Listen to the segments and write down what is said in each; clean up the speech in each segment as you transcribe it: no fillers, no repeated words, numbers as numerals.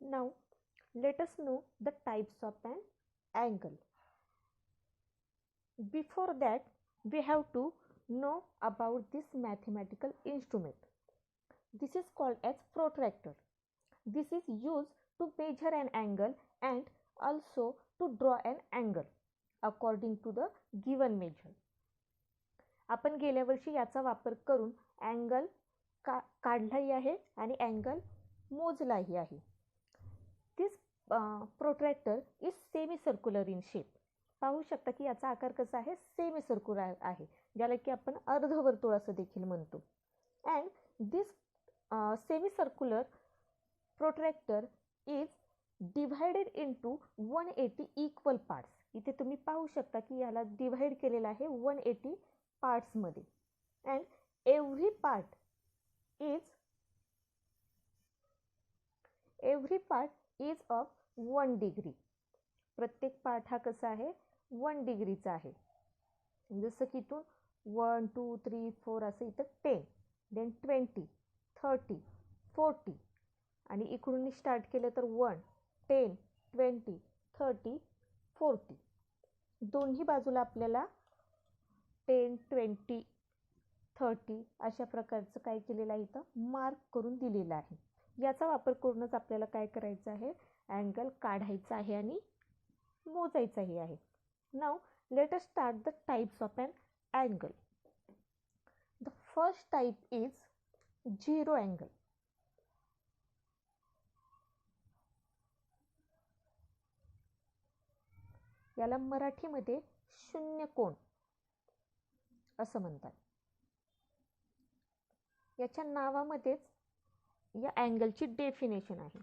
Now let us know the types of an angle. Before that, we have to know about this mathematical instrument. This is called as protractor. This is used to measure an angle and also to draw an angle according to the given measure. आपण गेल्या वर्षी याचा वापर करून angle काढलाही आहे आणि angle मोजलाही आहे. This protractor is semicircular in shape. पाहू शकता की याचा आकार कसा आहे, सेमी सर्क्युलर आहे, ज्याला की आपण अर्धवर्तुळ असं देखील म्हणतो. And this semicircular protractor is divided into 180 equal parts. इथे तुम्ही पाहू शकता की याला डिव्हाइड केलेलं आहे 180 पार्ट्समध्ये. And every part is of 1 degree. प्रत्येक पार्ट हा कसा आहे, 1 डिग्रीचा आहे. जसं की इथून 1 2 3 4 असं इथं 10, देन 20 30 40 आणि इकडून स्टार्ट केलं तर 1 10 20 30 40. दोन्ही बाजूला आपल्याला 10 20 30 अशा प्रकारचं काय केलेलं आहे, इथं मार्क करून दिलेलं आहे. याचा वापर करूनच आपल्याला काय करायचं आहे, अँगल काढायचा आहे आणि मोजायचाही आहे. Now let us start the types of an angle. The first type is zero angle. याला मराठीमध्ये शून्य कोन असं म्हणतात. याच्या नावामध्येच या अँगलची डेफिनेशन आहे.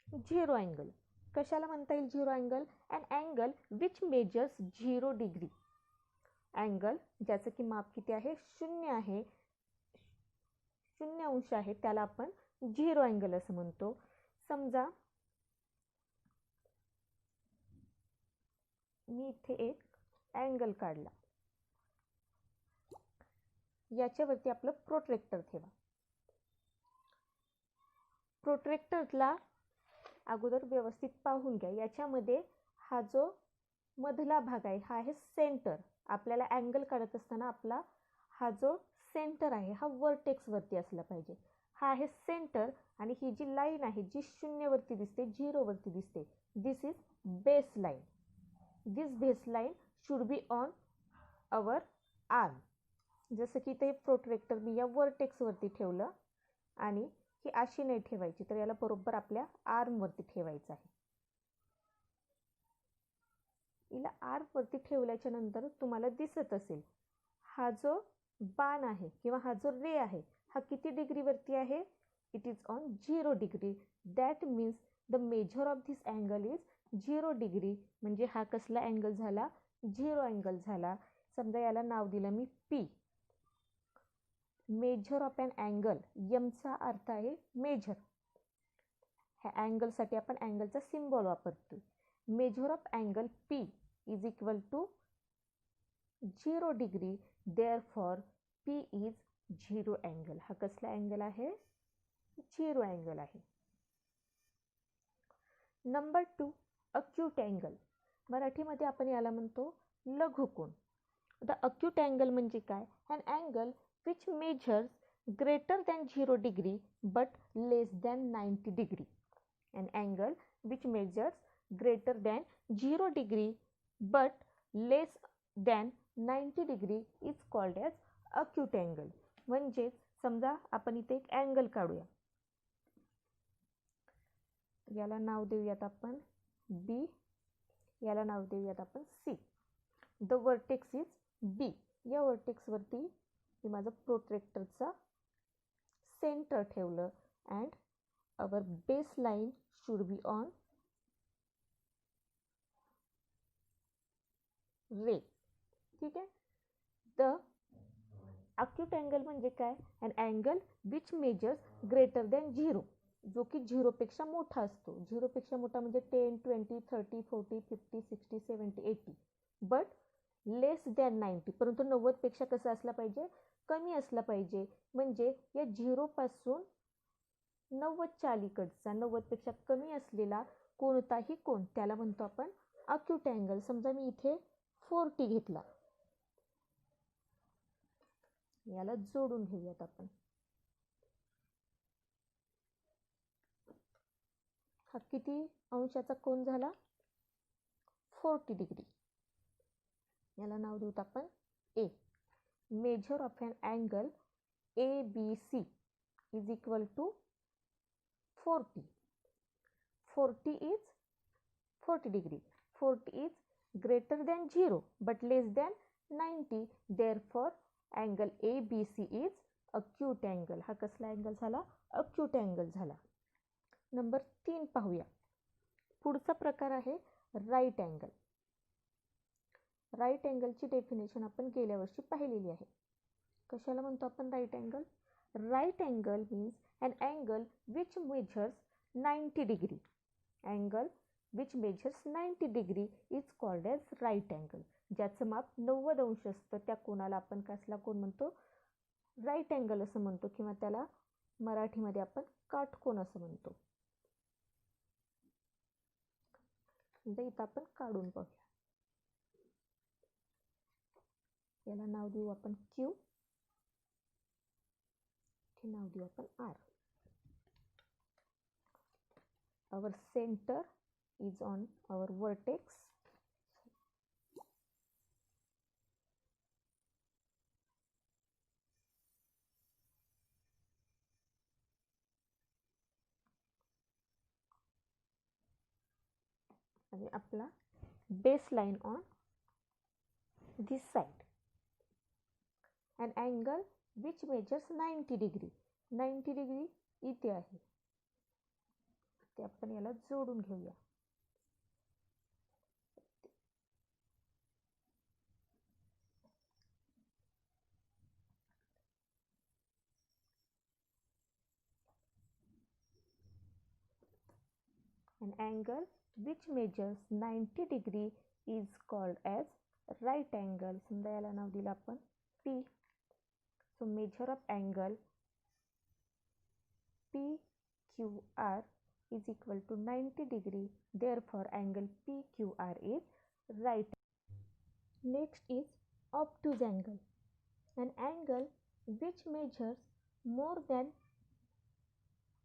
झिरो अँगल कशाला म्हणता येईल, zero angle and angle which measures 0 degree. Angle ज्याचं की माप किती आहे, 0 आहे, 0 अंश आहे, त्याला आपण झिरो अँगल असं म्हणतो. समजा मी इथे एक अँगल काढला, याच्यावरती आपलं प्रोट्रॅक्टर ठेवा. प्रोट्रॅक्टरला अगोदर व्यवस्थित पाहून घ्या. याच्यामध्ये हा जो मधला भाग आहे हा आहे सेंटर. आपल्याला अँगल काढत असताना आपला हा जो सेंटर आहे हा वर्टेक्सवरती असला पाहिजे. हा आहे सेंटर आणि ही जी लाईन आहे जी 0 वरती दिसते, 0 वरती दिसते, this is base line. This base line should be on our arm. जसं की ते प्रोट्रॅक्टर मी या वर्टेक्सवरती ठेवलं आणि ही अशी नाही ठेवायची, तर याला बरोबर आपल्या आर्मवरती ठेवायचं आहे. हिला आर्मवरती ठेवल्याच्या नंतर तुम्हाला दिसत असेल हा जो बाण आहे किंवा हा जो रे आहे हा किती डिग्रीवरती आहे, it is on 0 degree. That means the measure of this angle is 0 degree. म्हणजे हा कसला अँगल झाला, झिरो अँगल झाला. समजा याला नाव दिलं मी P. Measure of an angle, यमचा अर्थ आहे मेजर. ह्या अँगलसाठी आपण अँगलचा सिम्बॉल वापरतो. Measure of angle P is equal to 0 degree. Therefore P is zero angle. हा कसला अँगल आहे, झिरो अँगल आहे. Number 2 acute angle. मराठीमध्ये आपण याला म्हणतो लघुकोन. द अक्यूट अँगल म्हणजे काय, an angle which measures greater than 0 degree but less than 90 degree. An angle which measures greater than 0 degree but less than 90 degree is called as acute angle. म्हणजे समजा आपण इथे एक अँगल काढूया, याला नाव देऊयात आपण बी, याला नाव देऊयात आपण C. The vertex is B. या वर्टेक्सवरती मी माझं प्रोट्रॅक्टरचा सेंटर ठेवलं and our base line should be on ray. ठीक आहे. द अक्यूट अँगल म्हणजे काय, an angle which measures greater than 0, जो की 0 पेक्षा मोठा असतो. 0 पेक्षा मोठा म्हणजे 10 20 30 40 50 60 70 80 बट लेस दॅन 90. परंतु 90 पेक्षा कसं असला पाहिजे, कमी असला पाहिजे. म्हणजे या 0 पासून 90च्या अलीकडचा 90पेक्षा कमी असलेला कोणताही कोन त्याला म्हणतो आपण अक्यूट अँगल. समजा मी इथे 40 घेतला, याला जोडून घेऊयात आपण. हा किती अंशाचा कोन झाला? 40 डिग्री. याला नाव देऊत आपण A. Measure of an angle ABC is equal to 40. 40 is 40 degree. 40 is greater than 0 but less than 90. Therefore, angle ABC is acute angle. हा कसला अँगल झाला? acute angle झाला. नंबर 3 पाहूया. पुढचा प्रकार आहे राईट अँगल. राईट अँगलची डेफिनेशन आपण गेल्या वर्षी पाहिलेली आहे. कशाला म्हणतो आपण right angle? Right angle means an angle which measures 90 degree. Angle which measures 90 degree is called as right angle. ज्याचं माप 90 अंश असतं त्या कोणाला आपण कसला कोन म्हणतो? राईट अँगल असं म्हणतो, किंवा त्याला मराठीमध्ये आपण काटकोन असं म्हणतो. म्हणजे इथं आपण काढून पाहूया. याला नाव देऊ आपण Q. नाव देऊ आपण R. Our center is on our vertex. आणि आपला baseline on this side. An angle which measures 90 degree. 90 degree इथे आहे, ते आपण याला जोडून घेऊया. An angle which measures 90 degree is called as right angle. समजा याला नाव दिलं आपण P. So measure of angle PQR is equal to 90 degree. Therefore, angle PQR is right. Next is obtuse angle. An angle which measures more than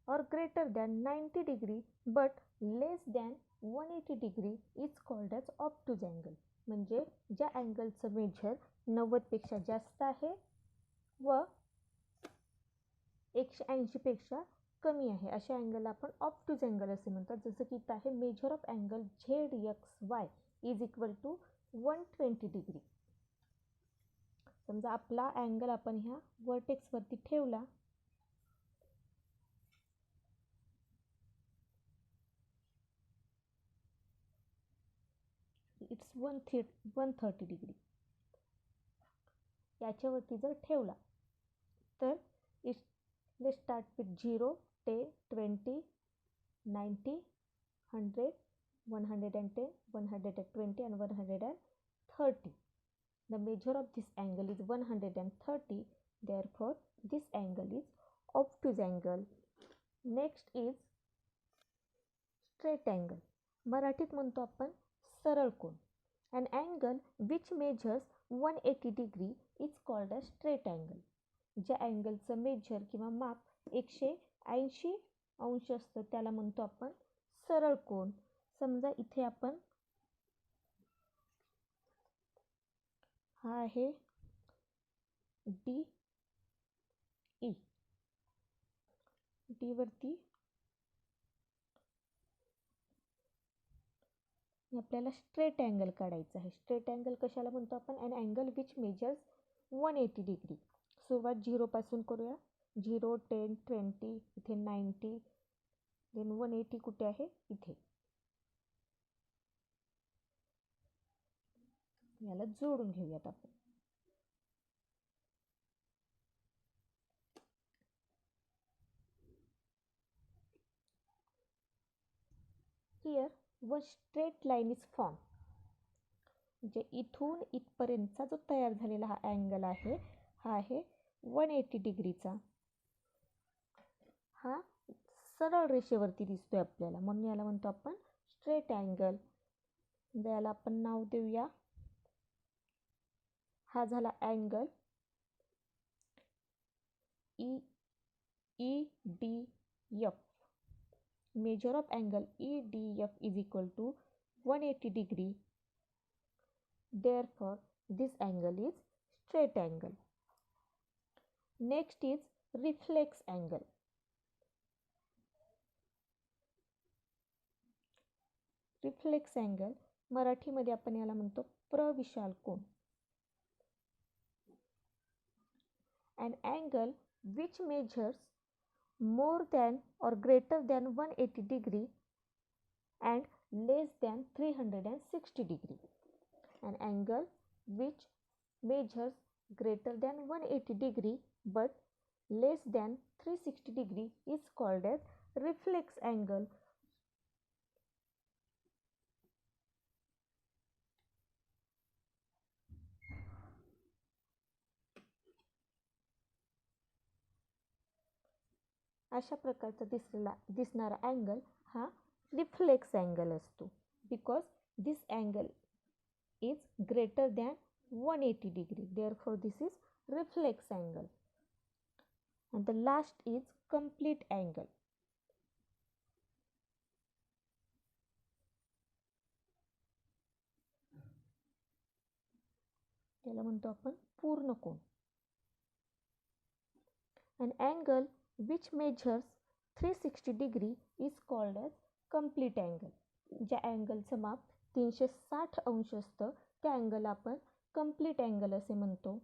or greater than 90 degree but less than 180 degree is called as obtuse angle. म्हणजे ज्या अँगलचं major 90 पेक्षा जास्त आहे व 180 पेक्षा कमी आहे अशा अँगलला आपण ऑब्ट्यूज अँगल असे म्हणतात. जसं की इथं आहे measure of angle ZXY is equal to 120 degree. समजा आपला अँगल आपण ह्या वर्टेक्सवरती ठेवला, इट्स 130 डिग्री. याच्यावरती जर ठेवला तर let's start with 0, 10, 20, 90, 100, 110, 120 and 130. The measure of this angle is 130. Therefore, this angle is obtuse angle. Next is straight angle. मराठीत म्हणतो आपण सरळ कोन. An angle which measures 180 degree is called as straight angle. ज्या अँगलचं major किंवा माप 180 अंश असतं त्याला म्हणतो आपण सरळ कोन. समजा इथे आपण हा आहे डी ई. डी वरती आपल्याला स्ट्रेट अँगल काढायचा आहे. स्ट्रेट अँगल कशाला म्हणतो आपण? An angle which measures 180 degree. सुरुवात 0 पासून करूया. 0, 10, 20, इथे 90, देन 180 कुठे आहे? इथे. याला जोडून घेऊयात आपण. Here one straight line is formed. म्हणजे इथून इथपर्यंतचा जो तयार झालेला हा अँगल आहे, हा आहे 180 डिग्रीचा. हा सरळ रेषेवरती दिसतोय आपल्याला, म्हणून याला म्हणतो आपण स्ट्रेट अँगल. याला आपण नाव देऊया, हा झाला angle EDF. Measure of angle EDF is equal to 180 degree. Therefore, this angle is straight angle. Next is reflex angle. Reflex angle मराठीमध्ये आपण याला म्हणतो प्रविशाल कोन. An angle which measures more than or greater than 180 degree and less than 360 degree. An angle which measures greater than 180 degree but less than 360 degree is called as reflex angle. अशा प्रकारचा दिसणारा angle हा reflex angle असतो, because this angle is greater than 180 degree. Therefore, this is reflex angle. And the last is complete angle. त्याला म्हणतो आपण पूर्ण कोन. An angle which measures 360 degree is called as complete angle. ज्या अँगलचं माप 360 अंश असतं त्या अँगल आपण कंप्लीट अँगल असे म्हणतो.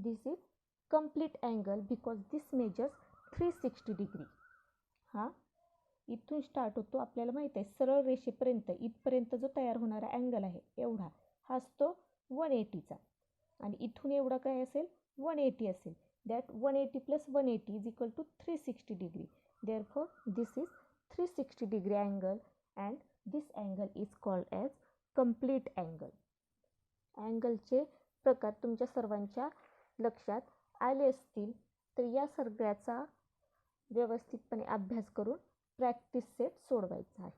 This is complete angle because this measures 360 degree. हा इथून स्टार्ट होतो, आपल्याला माहित आहे सरळ रेषेपर्यंत इथपर्यंत जो तयार होणारा अँगल आहे एवढा हा असतो 180चा, आणि इथून एवढा काय असेल 180 असेल. That 180 + 180 is equal to 360 degree. Therefore, this is 360 degree angle and this angle is called as complete angle. अँगलचे प्रकार तुमच्या सर्वांच्या लक्षात आले असतील, तर या सगळ्याचा व्यवस्थितपणे अभ्यास करून प्रॅक्टिस सेट सोडवायचा आहे.